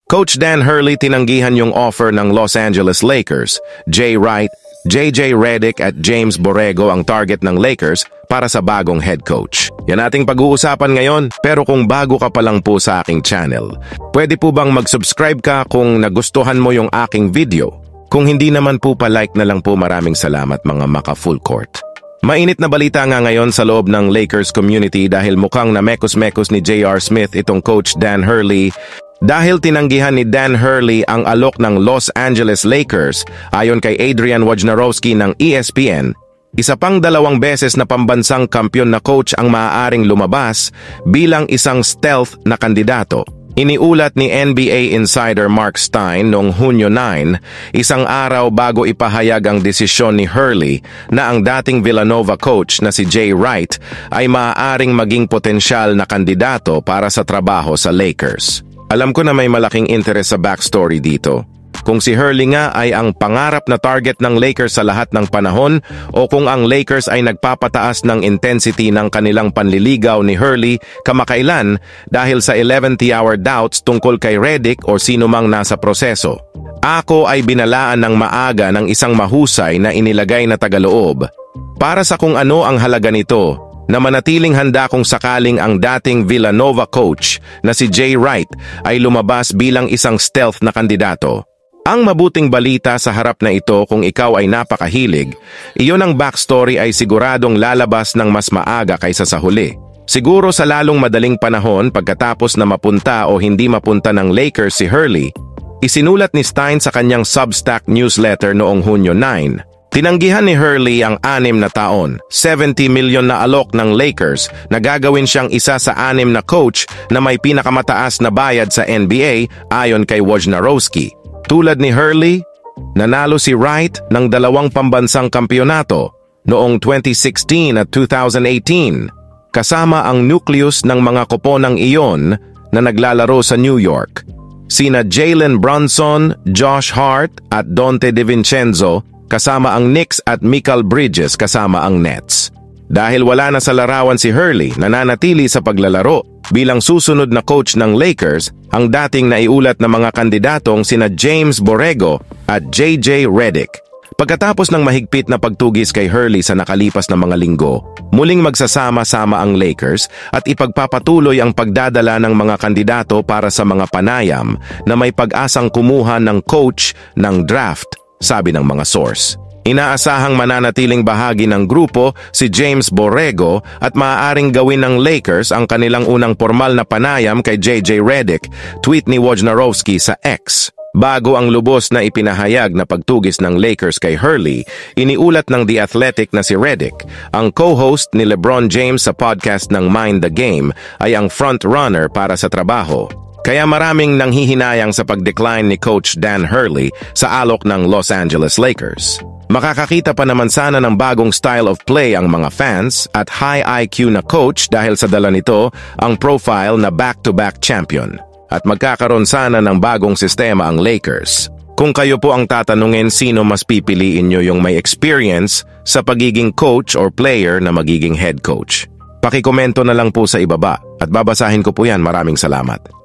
Coach Dan Hurley tinanggihan yung offer ng Los Angeles Lakers. Jay Wright, JJ Redick at James Borrego ang target ng Lakers para sa bagong head coach. Yan ating pag-uusapan ngayon, pero kung bago ka pa lang po sa aking channel, pwede po bang mag-subscribe ka kung nagustuhan mo yung aking video? Kung hindi naman po pa-like na lang po, maraming salamat mga maka-full court. Mainit na balita nga ngayon sa loob ng Lakers community dahil mukhang na mekos-mekos ni J.R. Smith itong coach Dan Hurley dahil tinanggihan ni Dan Hurley ang alok ng Los Angeles Lakers ayon kay Adrian Wojnarowski ng ESPN. Isa pang 2 beses na pambansang kampyon na coach ang maaaring lumabas bilang isang stealth na kandidato. Iniulat ni NBA insider Mark Stein noong Hunyo 9, isang araw bago ipahayag ang desisyon ni Hurley na ang dating Villanova coach na si Jay Wright ay maaaring maging potensyal na kandidato para sa trabaho sa Lakers. Alam ko na may malaking interest sa backstory dito. Kung si Hurley nga ay ang pangarap na target ng Lakers sa lahat ng panahon o kung ang Lakers ay nagpapataas ng intensity ng kanilang panliligaw ni Hurley kamakailan dahil sa 11th-hour doubts tungkol kay Redick o sino mang nasa proseso. Ako ay binalaan ng maaga ng isang mahusay na inilagay na tagaloob para sa kung ano ang halaga nito na manatiling handa kung sakaling ang dating Villanova coach na si Jay Wright ay lumabas bilang isang stealth na kandidato. Ang mabuting balita sa harap na ito kung ikaw ay napakahilig, iyon ang backstory ay siguradong lalabas ng mas maaga kaysa sa huli. Siguro sa lalong madaling panahon pagkatapos na mapunta o hindi mapunta ng Lakers si Hurley, isinulat ni Stein sa kanyang Substack newsletter noong Hunyo 9. Tinanggihan ni Hurley ang 6 na taon, 70 milyon na alok ng Lakers na gagawin siyang isa sa 6 na coach na may pinakamataas na bayad sa NBA ayon kay Wojnarowski. Tulad ni Hurley, nanalo si Wright ng 2 pambansang kampyonato noong 2016 at 2018, kasama ang nucleus ng mga koponang iyon na naglalaro sa New York. Sina Jalen Brunson, Josh Hart at Donte DiVincenzo kasama ang Knicks at Mikal Bridges kasama ang Nets. Dahil wala na sa larawan si Hurley, nananatili sa paglalaro bilang susunod na coach ng Lakers ang dating naiulat na mga kandidatong sina James Borrego at JJ Redick. Pagkatapos ng mahigpit na pagtugis kay Hurley sa nakalipas na mga linggo, muling magsasama-sama ang Lakers at ipagpapatuloy ang pagdadala ng mga kandidato para sa mga panayam na may pag-asang kumuha ng coach ng draft, sabi ng mga source. Inaasahang mananatiling bahagi ng grupo si James Borrego at maaaring gawin ng Lakers ang kanilang unang formal na panayam kay JJ Redick, tweet ni Wojnarowski sa X. Bago ang lubos na ipinahayag na pagtugis ng Lakers kay Hurley, iniulat ng The Athletic na si Redick, ang co-host ni LeBron James sa podcast ng Mind the Game, ay ang front-runner para sa trabaho. Kaya maraming nanghihinayang sa pag-decline ni Coach Dan Hurley sa alok ng Los Angeles Lakers. Makakakita pa naman sana ng bagong style of play ang mga fans at high IQ na coach dahil sa dala nito ang profile na back-to-back champion. At magkakaroon sana ng bagong sistema ang Lakers. Kung kayo po ang tatanungin sino mas pipiliin nyo yung may experience sa pagiging coach or player na magiging head coach. Pakikomento na lang po sa ibaba at babasahin ko po yan. Maraming salamat.